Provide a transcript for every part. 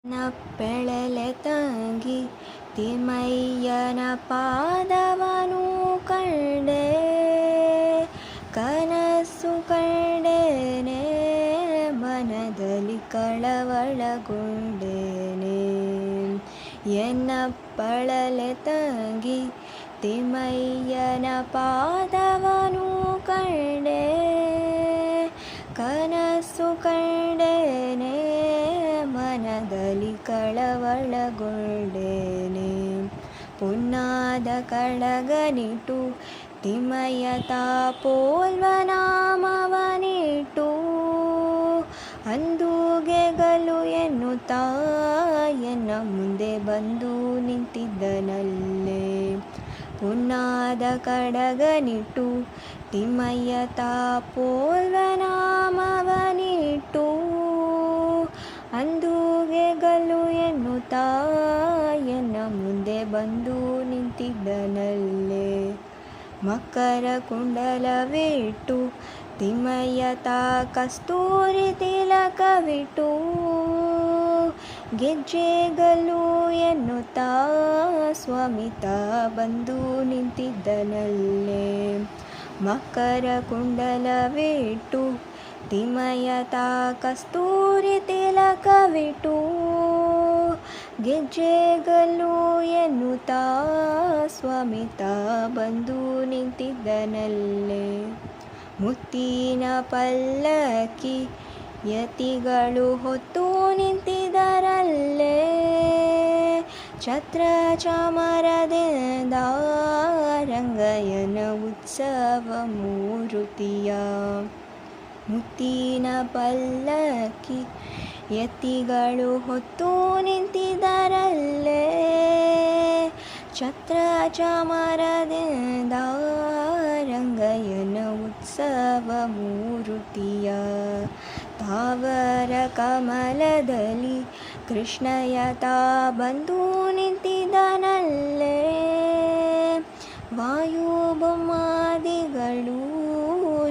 ನಪ್ಪೆಳಲೆ ತಂಗಿ ತಿಮ್ಮಯ್ಯನ ಪಾದವನು ಕಂಡೆ, ಕನಸು ಕಂಡೇನೆ ಮನದಲ್ಲಿ ಕಳವಳಗೊಂಡೇನೆ. ಎನ್ನಪ್ಪಳಲೆ ತಂಗಿ ತಿಮ್ಮಯ್ಯನ ಪಾದವನು ಕಂಡೆ, ಕನಸು ಕಂಡೇನೆ ಮನದಲ್ಲಿ ಕಳವಳಗೊಂಡೇನೆ. ಪುನ್ನಾದ ಕಡಗನಿಟ್ಟು ತಿಮ್ಮಯ್ಯ ತಾಪೋಲ್ವ ನಾಮವನಿಟ್ಟು, ಅಂದುಗೆಗಲು ಎನ್ನುತ್ತಾ ಎನ್ನ ಮುಂದೆ ಬಂದು ನಿಂತಿದ್ದನಲ್ಲೇ. ಪುನ್ನಾದ ಕಡಗನಿಟ್ಟು ತಿಮ್ಮಯ್ಯ ತಾಪೋಲ್ವ ನಾಮವನಿಟ್ಟು, ಅಂದುಗೆಗಲು ಎನ್ನುತ್ತಾ ಎನ್ನ ಮುಂದೆ ಬಂದು ನಿಂತಿದ್ದನಲ್ಲೇ. ಮಕರ ಕುಂಡಲವಿಟ್ಟು ತಿಮ್ಮಯ್ಯ ತಾ ಕಸ್ತೂರಿ ತಿಲಕವಿಟ್ಟು, ಗೆಜ್ಜೆಗಲು ಎನ್ನುತ್ತಾ ಸ್ವಾಮಿ ತಾ ಬಂದು ನಿಂತಿದ್ದನಲ್ಲೇ. ಮಕರ ಕುಂಡಲವಿಟ್ಟು ತಿಮ್ಮಯ್ಯ ತಾ ಕಸ್ತೂರಿ ತಿಲಕವಿಟ್ಟು, ಗೆಜ್ಜೆಗಲು ಎನ್ನುತ್ತಾ ಸ್ವಾಮಿ ತಾ ಬಂದು ನಿಂತಿದ್ದನಲ್ಲೇ. ಮುತ್ತಿನ ಪಲ್ಲಕ್ಕಿ ಯತಿಗಳು ಹೊತ್ತು ನಿಂತಿದರಲ್ಲೇ, ಛತ್ರ ಚಾಮರದಿಂದ ರಂಗಯ್ಯನ ಉತ್ಸವ ಮೂರುತಿಯ. ಮುತ್ತಿನ ಪಲ್ಲಕ್ಕಿ ಯತಿಗಳು ಹೊತ್ತು ನಿಂತಿದರಲ್ಲೇ, ಛತ್ರ ಚಾಮರದಿಂದ ರಂಗಯ್ಯನ ಉತ್ಸವ ಮೂರುತಿಯ. ತಾವರ ಕಮಲದಲ್ಲಿ ಕೃಷ್ಣಯ್ಯ ತಾ ಬಂದು ನಿಂತಿದ್ದನಲ್ಲೇ, ವಾಯುಬೊಮ್ಮಾದಿಗಳು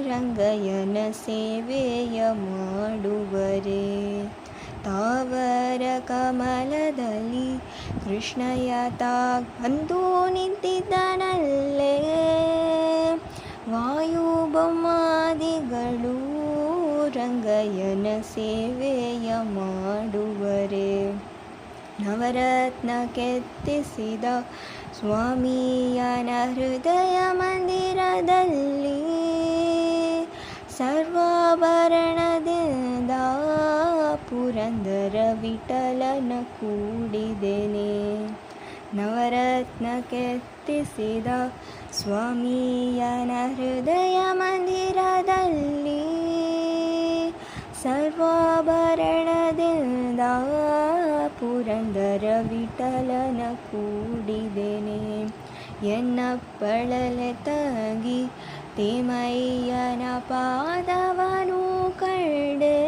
ರಂಗಯ್ಯನ ಸೇವೆಯ ಮಾಡುವರೆ. ತಾವರ ಕಮಲದಲ್ಲಿ ಕೃಷ್ಣಯ್ಯ ತಾ ಬಂದು ನಿಂತಿದ್ದನಲ್ಲೇ, ವಾಯುಬೊಮ್ಮಾದಿಗಳು ರಂಗಯ್ಯನ ಸೇವೆಯ ಮಾಡುವರೆ. ನವರತ್ನ ಕೆತ್ತಿಸಿದ ಸ್ವಾಮಿಯನ ಹೃದಯ ಮಂದಿರದಲ್ಲಿ, ಸರ್ವಾಭರಣದಿಂದ ಪುರಂದರ ವಿಠಲನ ಕೂಡಿದೆನೆ. ನವರತ್ನ ಕೆತ್ತಿಸಿದ ಸ್ವಾಮಿಯನ ಹೃದಯ ಮಂದಿರದಲ್ಲಿ, ಸರ್ವಾಭರಣದಿಂದ ಪುರಂದರ ವಿಠಲನ ಕೂಡಿದೆನೆ. ಎನ್ನಪ್ಪಳಲೆ ತಂಗಿ ತಿಮ್ಮಯ್ಯನ ಪಾದವನು ಕಂಡೆ,